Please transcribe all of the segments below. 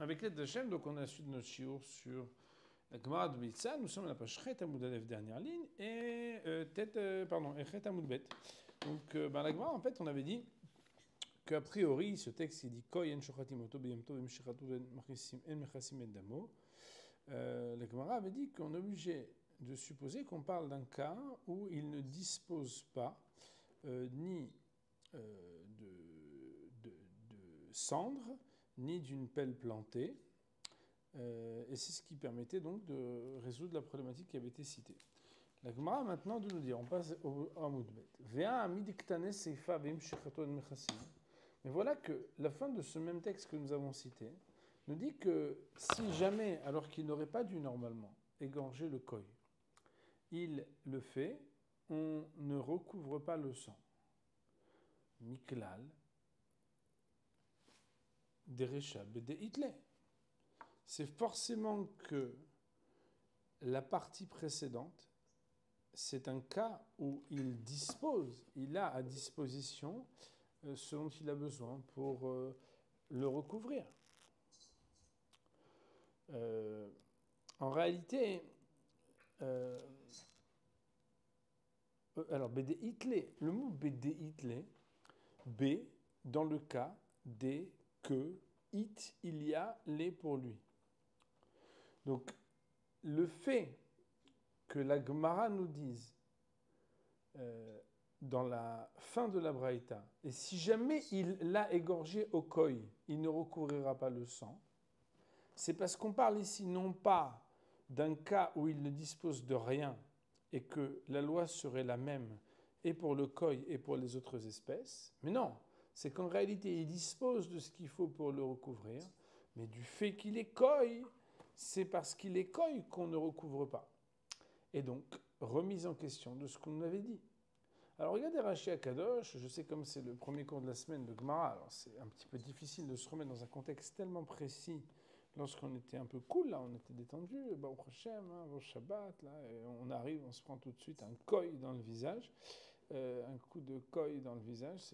Avec l'aide d'Hachem, donc on a suivi notre shiur sur la Gemara de Beitza. Nous sommes à la page Chet Amoud Aleph, dernière ligne, et Chet Amoud Bet. Donc la Gemara, en fait, on avait dit qu'a priori, ce texte, il dit Koy en shochatim oto b'yom tov em shechatu en mechasim et damo. La Gemara avait dit qu'on est obligé de supposer qu'on parle d'un cas où il ne dispose pas ni de cendre, ni d'une pelle plantée. Et c'est ce qui permettait donc de résoudre la problématique qui avait été citée. La Gemara maintenant de nous dire, on passe au Amoud Bet. Mais voilà que la fin de ce même texte que nous avons cité nous dit que si jamais, alors qu'il n'aurait pas dû normalement égorger le koy, il le fait, on ne recouvre pas le sang. Miklal, Dereshab et Deitle. C'est forcément que la partie précédente, c'est un cas où il dispose, il a à disposition ce dont il a besoin pour le recouvrir. En réalité, alors Bédéitlé, le mot Bédéitlé, B, dans le cas des que, it, il y a, les pour lui. Donc, le fait que la Gemara nous dise dans la fin de la Braïta, et si jamais il l'a égorgé au koy, il ne recouvrira pas le sang, c'est parce qu'on parle ici non pas d'un cas où il ne dispose de rien et que la loi serait la même et pour le koy et pour les autres espèces, mais non, c'est qu'en réalité il dispose de ce qu'il faut pour le recouvrir, mais du fait qu'il est koy, c'est parce qu'il est koy qu'on ne recouvre pas. Et donc, remise en question de ce qu'on avait dit. Alors, regardez Rashi Akadosh, je sais comme c'est le premier cours de la semaine de Gemara, alors c'est un petit peu difficile de se remettre dans un contexte tellement précis lorsqu'on était un peu cool, là, on était détendu, au Hashem, au Shabbat, là, et on arrive, on se prend tout de suite un koy dans le visage, un coup de koy dans le visage.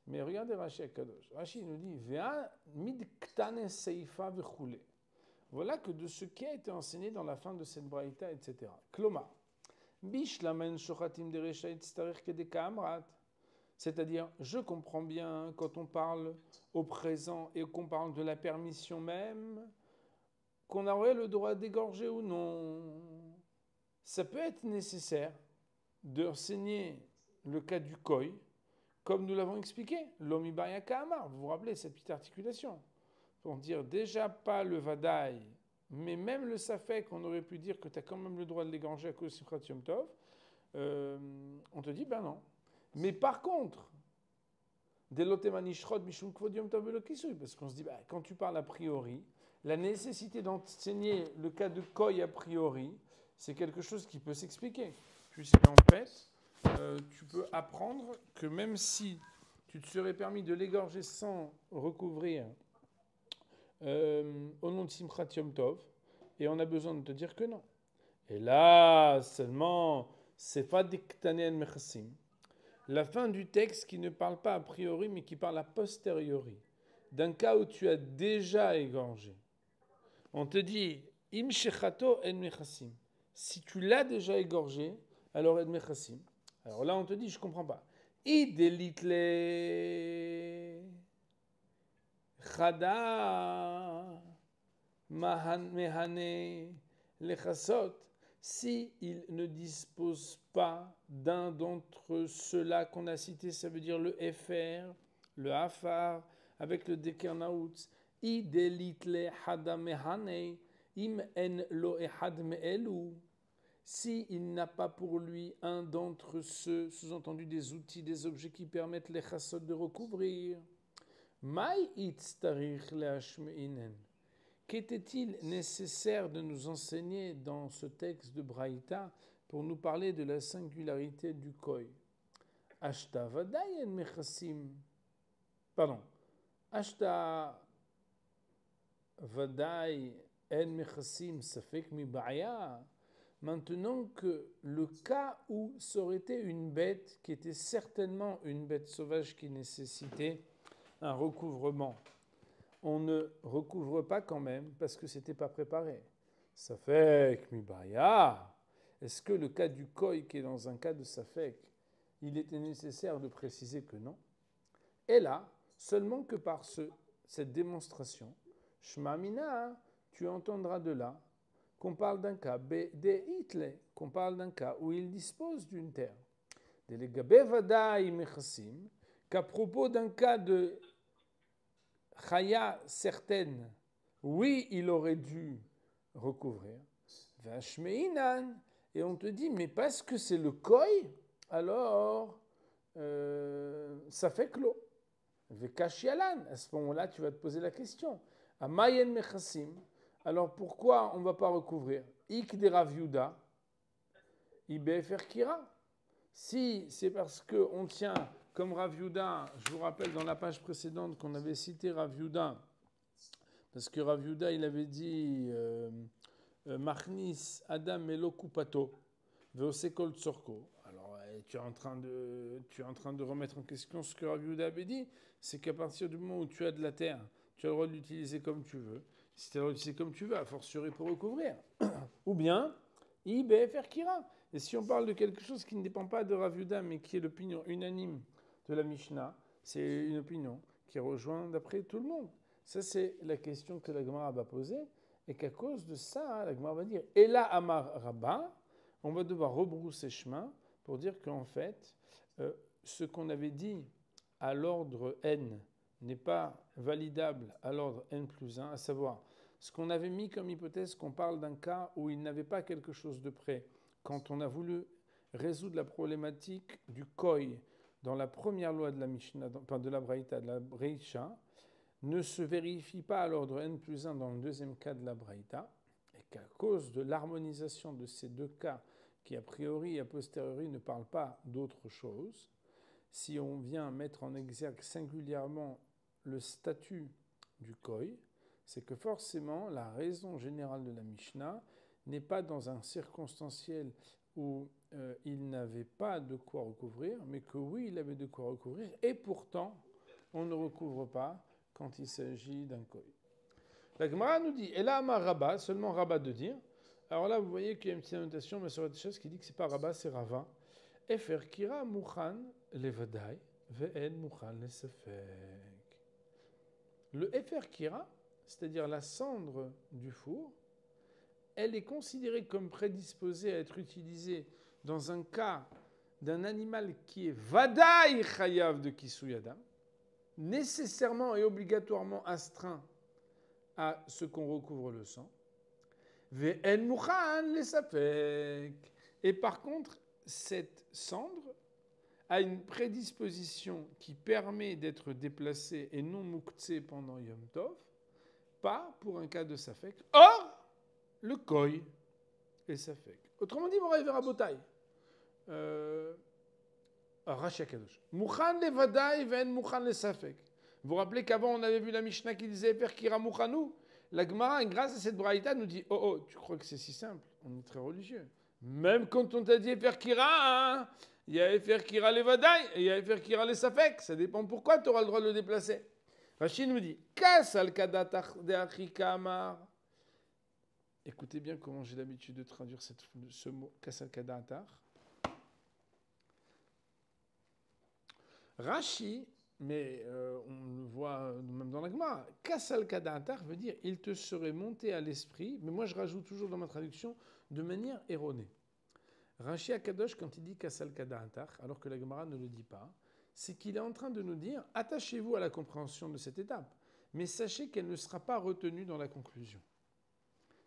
Mais regardez Rashi Akadosh. Rashi nous dit, Ve'a mid ktane seifa v'choulé. Voilà que de ce qui a été enseigné dans la fin de cette braïta, etc. Kloma. Bishlamen shochatim deresha itztarech kedeka amrat. C'est-à-dire, je comprends bien quand on parle au présent et qu'on parle de la permission même, qu'on aurait le droit d'égorger ou non. Ça peut être nécessaire d'enseigner le cas du koy, comme nous l'avons expliqué, l'omi bayaka amar. Vous vous rappelez cette petite articulation? Pour dire déjà pas le vadaï, mais même le safek, on aurait pu dire que tu as quand même le droit de l'égorger à cause de Simchat Yom Tov, on te dit ben non. Mais par contre, parce qu'on se dit, quand tu parles a priori, la nécessité d'enseigner le cas de koy a priori, c'est quelque chose qui peut s'expliquer. Puisqu'en fait, tu peux apprendre que même si tu te serais permis de l'égorger sans recouvrir au nom de Simchat Yom Tov, et on a besoin de te dire que non. Et là, seulement, c'est pas des ktanen mechassim. La fin du texte qui ne parle pas a priori, mais qui parle a posteriori, d'un cas où tu as déjà égorgé. On te dit, im shechato en mechassim. Si tu l'as déjà égorgé, alors en mechassim. Alors là, on te dit, je comprends pas. Idelitle chada mehane lechasot. Si il ne dispose pas d'un d'entre ceux-là qu'on a cités, ça veut dire le FR, le Afar, avec le Dekernaoutz, idelitle hadamehane, im en lo ehad me'elu. Si il n'a pas pour lui un d'entre ceux, sous-entendu des outils, des objets qui permettent les chassot de recouvrir, mai itztarich leashmeinen. Qu'était-il nécessaire de nous enseigner dans ce texte de Braïta pour nous parler de la singularité du koy? Ashta vadaï en mechassim. Pardon. Ashta vadaï en mechassim safek mi ba'ya. Maintenant que le cas où ça aurait été une bête qui était certainement une bête sauvage qui nécessitait un recouvrement, on ne recouvre pas quand même parce que ce n'était pas préparé. Safek mibaya. Est-ce que le cas du koi qui est dans un cas de safek, il était nécessaire de préciser que non? Et là, seulement que par cette démonstration, Shma mina, tu entendras de là qu'on parle d'un cas de Hitle, qu'on parle d'un cas où il dispose d'une terre. Qu'à propos d'un cas de chaya certaine, oui, il aurait dû recouvrir. Et on te dit, mais parce que c'est le koi, alors ça fait clos. Vekashialan, à ce moment-là, tu vas te poser la question. Amayen mechassim, alors pourquoi on ne va pas recouvrir? Ik de Rav Yehuda, Ibefer Kira. Si c'est parce qu'on tient comme Rav Yehuda, je vous rappelle dans la page précédente qu'on avait cité Rav Yehuda, parce que Rav Yehuda, il avait dit Machnis Adam Melo Kupato, Veosekol Tsorko. Alors, tu es en train de remettre en question ce que Rav Yehuda avait dit, c'est qu'à partir du moment où tu as de la terre, tu as le droit de l'utiliser comme tu veux. Si tu as le droit de l'utiliser comme tu veux, a fortiori pour recouvrir. Ou bien, IBFR Kira. Et si on parle de quelque chose qui ne dépend pas de Rav Yehuda, mais qui est l'opinion unanime de la Mishnah, c'est une opinion qui rejoint d'après tout le monde. Ça, c'est la question que la Gemara va poser. Et qu'à cause de ça, la Gemara va dire « Et là, Amar Rabba », on va devoir rebrousser chemin pour dire qu'en fait, ce qu'on avait dit à l'ordre n n'est pas validable à l'ordre n plus 1, à savoir, ce qu'on avait mis comme hypothèse qu'on parle d'un cas où il n'avait pas quelque chose de près. Quand on a voulu résoudre la problématique du koi dans la première loi de la Mishnah, de la Braïta, de la Breisha, ne se vérifie pas à l'ordre n plus 1 dans le deuxième cas de la Braïta, et qu'à cause de l'harmonisation de ces deux cas, qui a priori et a posteriori ne parlent pas d'autre chose, si on vient mettre en exergue singulièrement le statut du koi, c'est que forcément la raison générale de la Mishnah n'est pas dans un circonstanciel où il n'avait pas de quoi recouvrir, mais que oui, il avait de quoi recouvrir, et pourtant, on ne recouvre pas quand il s'agit d'un koi. La Gemara nous dit, et là, Amar Rabba, seulement Rabba de dire. Alors là, vous voyez qu'il y a une petite annotation, mais sur autre chose qui dit que c'est pas Rabba, c'est Rava. Efer kira mukhan levadai ve'en mukhan lesefek. Le Efer kira, c'est-à-dire la cendre du four, elle est considérée comme prédisposée à être utilisée dans un cas d'un animal qui est Vadaï Chayav de Kisuyadam, nécessairement et obligatoirement astreint à ce qu'on recouvre le sang. Ve'en mukhan lesefek. Et par contre, cette cendre a une prédisposition qui permet d'être déplacée et non muktsé pendant Yom Tov, pas pour un cas de safek. Or, le koi est safek. Autrement dit, Moraï Verabotai, Rashi Akadosh, Mukhan levadai ve'en mukhan lesafek. Vous vous rappelez qu'avant, on avait vu la Mishnah qui disait Efer kira mukhanu. La Gemara, grâce à cette braïta, nous dit oh, tu crois que c'est si simple? On est très religieux. Même quand on t'a dit Efer kira, hein, il y a Efer kira levadai et il y a Efer kira lesafek. Ça dépend pourquoi tu auras le droit de le déplacer. Rashi nous dit Kasal kadatach de achika amar. Écoutez bien comment j'ai l'habitude de traduire ce mot Kasal kadatar. Rashi, mais on le voit même dans la Gemara, Kasal Kadatar veut dire il te serait monté à l'esprit, mais moi je rajoute toujours dans ma traduction de manière erronée. Rashi Akadosh, quand il dit Kasal Kadatar, alors que la Gemara ne le dit pas, c'est qu'il est en train de nous dire attachez-vous à la compréhension de cette étape, mais sachez qu'elle ne sera pas retenue dans la conclusion.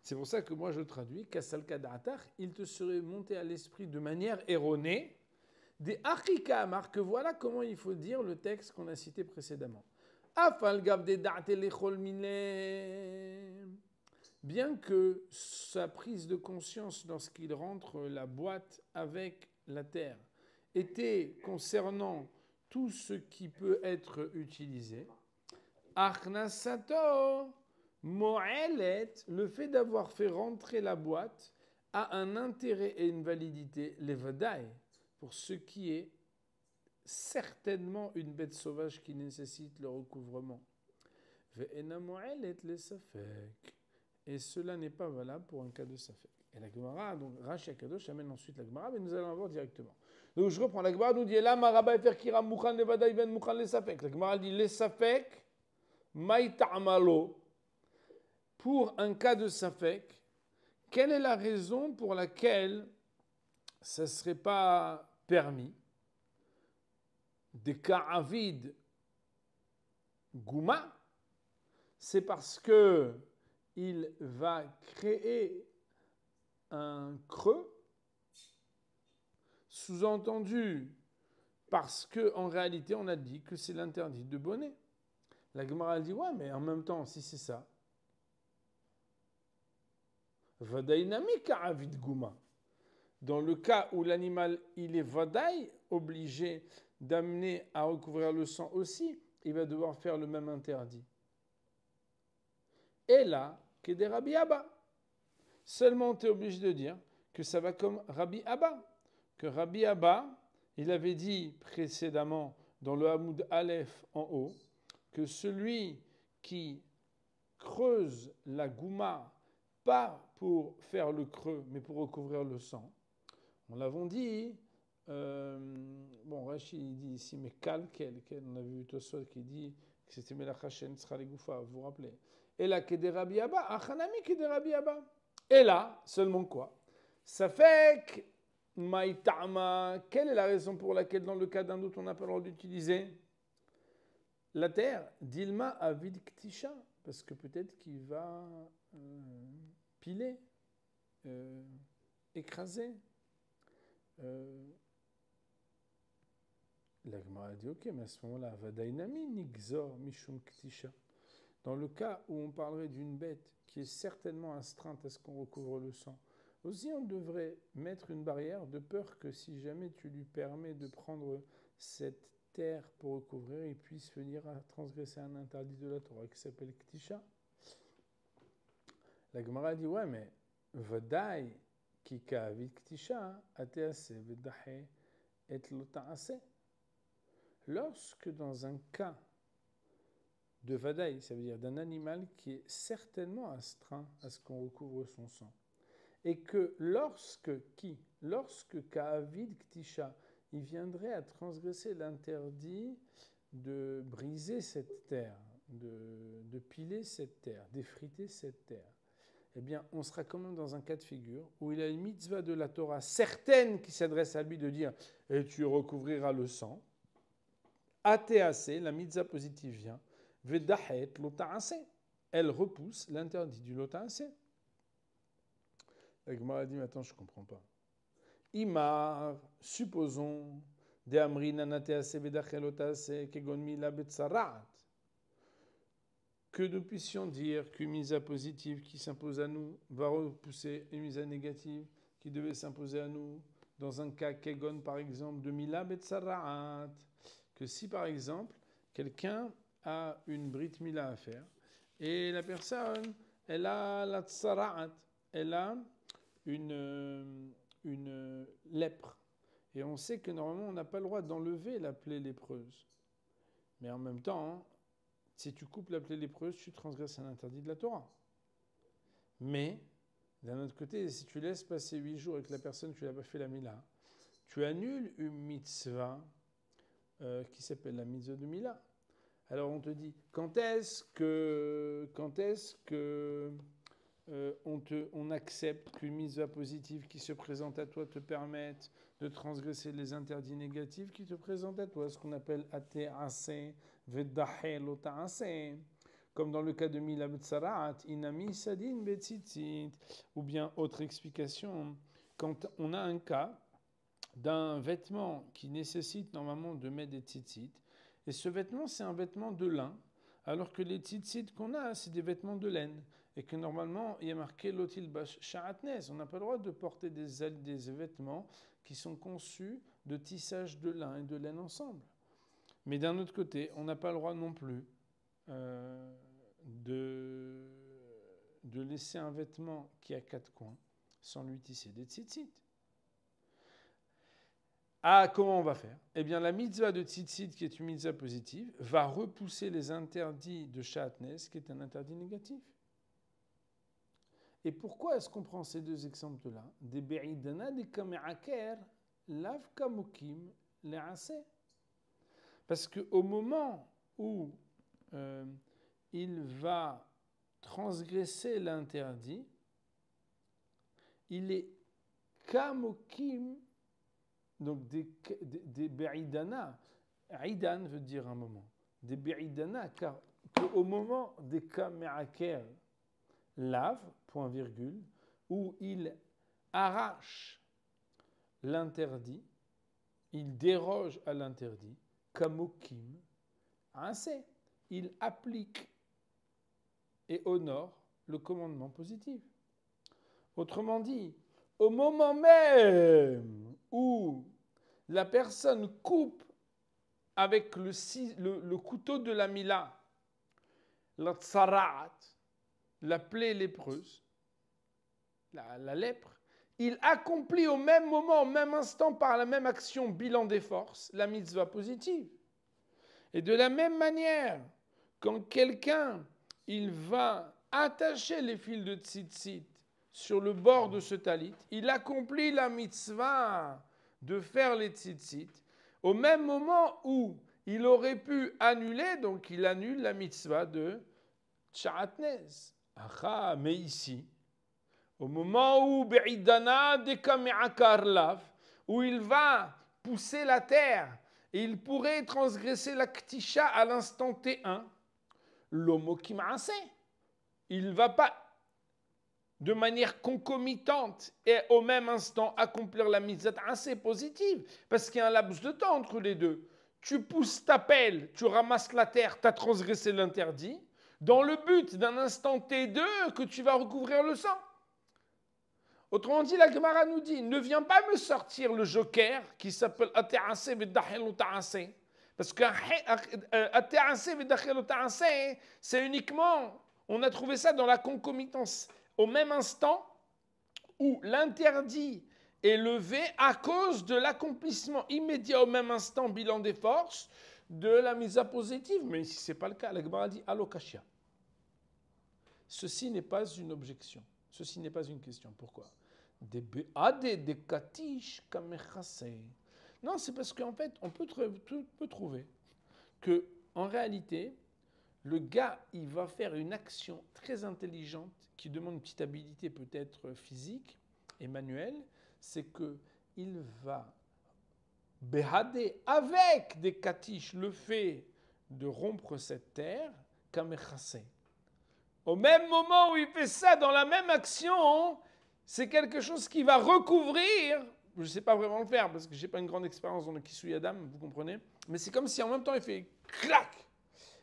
C'est pour ça que moi je traduis Kasal Kadatar, il te serait monté à l'esprit de manière erronée. Des Achika Amar, que voilà comment il faut dire le texte qu'on a cité précédemment. Bien que sa prise de conscience lorsqu'il rentre la boîte avec la terre était concernant tout ce qui peut être utilisé, Achnasato Mo'elet, le fait d'avoir fait rentrer la boîte a un intérêt et une validité, les vadaï, pour ce qui est certainement une bête sauvage qui nécessite le recouvrement. Ve'ena mo'elet le safek. Et cela n'est pas valable pour un cas de safek. Et la Gemara, donc Rashi Akadosh amène ensuite la Gemara, mais nous allons la voir directement. Donc je reprends, la Gemara nous dit là, Maraba efer kiram mukhan levadaï ben mukhan le safek. La Gemara dit le safek, maï ta'amalo. Pour un cas de safek, quelle est la raison pour laquelle ça ne serait pas permis? Des cas avides gouma, c'est parce que il va créer un creux, sous-entendu parce que en réalité on a dit que c'est l'interdit de bonnet. La Gemara dit ouais, mais en même temps si c'est ça, vadaïnami ka'avid gouma. Dans le cas où l'animal il est vadaï, obligé d'amener à recouvrir le sang aussi, il va devoir faire le même interdit. Et là, que des Rabbi Abba. Seulement, tu es obligé de dire que ça va comme Rabbi Abba. Que Rabbi Abba, il avait dit précédemment dans le Hamoud Aleph en haut, que celui qui creuse la gouma, pas pour faire le creux, mais pour recouvrir le sang, on l'avait dit, bon, Rashi dit ici, mais quel, on a vu Tosfot qui dit que c'était Melachashen Tzralegoufa, vous vous rappelez. Et là, Kede Rabbi Abba, Achanami Kede Rabbi Abba. Et là, seulement quoi? Ça fait que Maïtama, quelle est la raison pour laquelle, dans le cas d'un autre, on n'a pas le droit d'utiliser la terre? Dilma Avid Ktisha, parce que peut-être qu'il va piler, écraser. La Gemara a dit ok, mais à ce moment-là, Vadainami Nigzor Mishum Ktisha. Dans le cas où on parlerait d'une bête qui est certainement astreinte à ce qu'on recouvre le sang, aussi on devrait mettre une barrière de peur que si jamais tu lui permets de prendre cette terre pour recouvrir, il puisse venir à transgresser un interdit de la Torah qui s'appelle Ktisha. La Gemara dit ouais, mais Vadaï Kika Avid Ktisha Atease Vedahe et Lotaase. Lorsque dans un cas de vadaï, ça veut dire d'un animal qui est certainement astreint à ce qu'on recouvre son sang, et que lorsque Ka'avid Ktisha, il viendrait à transgresser l'interdit de briser cette terre, de piler cette terre, d'effriter cette terre, eh bien, on sera quand même dans un cas de figure où il a une mitzvah de la Torah certaine qui s'adresse à lui de dire « et tu recouvriras le sang ». Atéacé, la mitzvah positive vient, Vedahet lota'ase. Elle repousse l'interdit du lota'ase. La Gemara dit, mais attends, je ne comprends pas. Imar, supposons, de amrin anatease vedahet lota'ase, kegon mila betsarat. Que nous puissions dire qu'une mitzvah positive qui s'impose à nous va repousser une mitzvah négative qui devait s'imposer à nous dans un cas kegon, par exemple, de mila betsarat. Que si, par exemple, quelqu'un a une brit mila à faire et la personne, elle a la tsara'at, elle a une lèpre. Et on sait que normalement, on n'a pas le droit d'enlever la plaie lépreuse. Mais en même temps, si tu coupes la plaie lépreuse, tu transgresses un interdit de la Torah. Mais, d'un autre côté, si tu laisses passer 8 jours et que la personne, tu n'as pas fait la mila, tu annules une mitzvah qui s'appelle la mitzvah de Mila. Alors on te dit, quand est-ce que on accepte qu'une mitzvah positive qui se présente à toi te permette de transgresser les interdits négatifs qui te présentent à toi, ce qu'on appelle ate'ase, vedahe lota'ase, comme dans le cas de Mila Betsarat, inami sadin betzitzit, ou bien autre explication, quand on a un cas d'un vêtement qui nécessite normalement de mettre des tzitzit, et ce vêtement c'est un vêtement de lin, alors que les tzitzit qu'on a c'est des vêtements de laine, et que normalement il y a marqué lotil bash sha'atnes, on n'a pas le droit de porter des vêtements qui sont conçus de tissage de lin et de laine ensemble. Mais d'un autre côté, on n'a pas le droit non plus de laisser un vêtement qui a 4 coins sans lui tisser des tzitzit. Ah, comment on va faire? Eh bien, la mitzvah de tzitzit, qui est une mitzvah positive, va repousser les interdits de Sha'atnes, qui est un interdit négatif. Et pourquoi est-ce qu'on prend ces deux exemples-là? Des be'idana, des kame'aker, lav kamokim, le'ase. Parce qu'au moment où il va transgresser l'interdit, il est kamokim, donc des be'idana. Aidan veut dire un moment. Des be'idana, car au moment des kame'aker, lav, point virgule, où il arrache l'interdit, il déroge à l'interdit, kamokim, assez, il applique et honore le commandement positif. Autrement dit, au moment même où la personne coupe avec le couteau de la mila, la tsara'at, la plaie lépreuse, la lèpre, il accomplit au même moment, au même instant, par la même action, bilan des forces, la mitzvah positive. Et de la même manière, quand quelqu'un, il va attacher les fils de tzitzit sur le bord de ce talit, il accomplit la mitzvah de faire les tzitzit, au même moment où il aurait pu annuler, donc il annule la mitzvah de Sha'atnez. Ah, mais ici, au moment où Be'idana Dekame'akarlav, où il va pousser la terre et il pourrait transgresser la Ktisha à l'instant T1, l'homo kim'ase, il ne va pas de manière concomitante et au même instant accomplir la mitzvah assez positive, parce qu'il y a un laps de temps entre les deux. Tu pousses ta pelle, tu ramasses la terre, tu as transgressé l'interdit, dans le but d'un instant T2 que tu vas recouvrir le sang. Autrement dit, la Gemara nous dit, ne viens pas me sortir le joker qui s'appelle Ate'ase v'dachel uta'ase. Parce que Ate'ase v'dachel uta'ase, c'est uniquement, on a trouvé ça dans la concomitance, au même instant où l'interdit est levé à cause de l'accomplissement immédiat au même instant, bilan des forces, de la mise à positive. Mais si ce n'est pas le cas, la Gemara dit Alokashia. Ceci n'est pas une objection. Ceci n'est pas une question. Pourquoi? Des katish kamechase. Non, c'est parce qu'en fait, on peut trouver que, en réalité, le gars, il va faire une action très intelligente qui demande une petite habilité peut-être physique et manuelle. C'est qu'il va béhader avec des katish le fait de rompre cette terre kamechase. Au même moment où il fait ça, dans la même action, c'est quelque chose qui va recouvrir, je ne sais pas vraiment le faire parce que je n'ai pas une grande expérience dans le Kisui Adam, vous comprenez, mais c'est comme si en même temps il fait clac.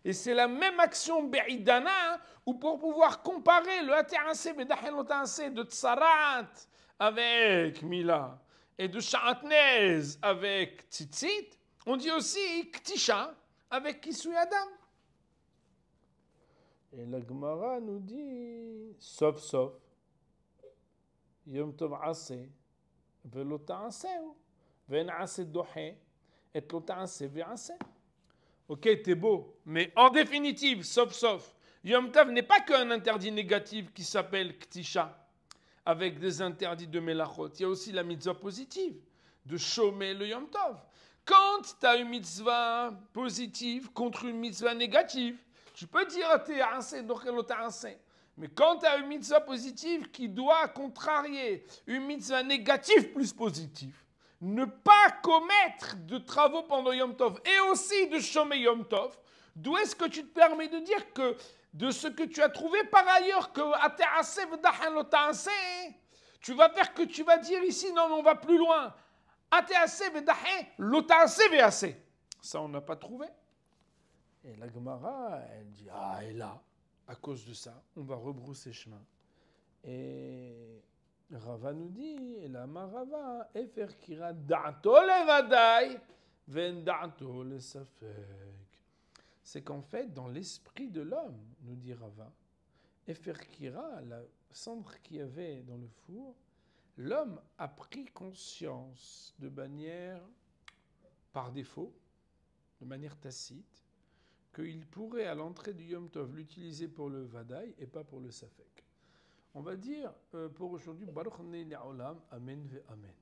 Et c'est la même action Be'idana où pour pouvoir comparer le Ate'ase Bedachel Ota'ase de Tsarat avec Mila et de Sha'atnez avec Tzitzit, on dit aussi Ktisha avec Kisui Adam. Et la Gemara nous dit, sauf, Yom Tov Aseh, Velo Ta'aseh, Ven Aseh Dohe, et Lo Ta'aseh Ve'aseh. Ok, t'es beau, mais en définitive, sauf, Yom Tov n'est pas qu'un interdit négatif qui s'appelle Ktisha, avec des interdits de Melachot. Il y a aussi la mitzvah positive, de chômer le Yom Tov. Quand tu as une mitzvah positive contre une mitzvah négative, tu peux dire mais quand tu as une mitzvah positive qui doit contrarier une mitzvah négative plus positive, ne pas commettre de travaux pendant Yom Tov et aussi de chômer Yom Tov, d'où est-ce que tu te permets de dire que de ce que tu as trouvé par ailleurs que tu vas faire que tu vas dire ici, non, mais on va plus loin. Ça, on n'a pas trouvé. Et la Gemara, elle dit, ah, et là, à cause de ça, on va rebrousser chemin. Et Rava nous dit, et la Marava, Efer kira da'ato levadai, ven da'ato le safek. C'est qu'en fait, dans l'esprit de l'homme, nous dit Rava, Efer kira, la cendre qu'il y avait dans le four, l'homme a pris conscience de manière par défaut, de manière tacite, qu'il pourrait à l'entrée du Yom Tov l'utiliser pour le Vadaï et pas pour le Safek. On va dire pour aujourd'hui, Baruch Nei Le'olam, Amen ve Amen.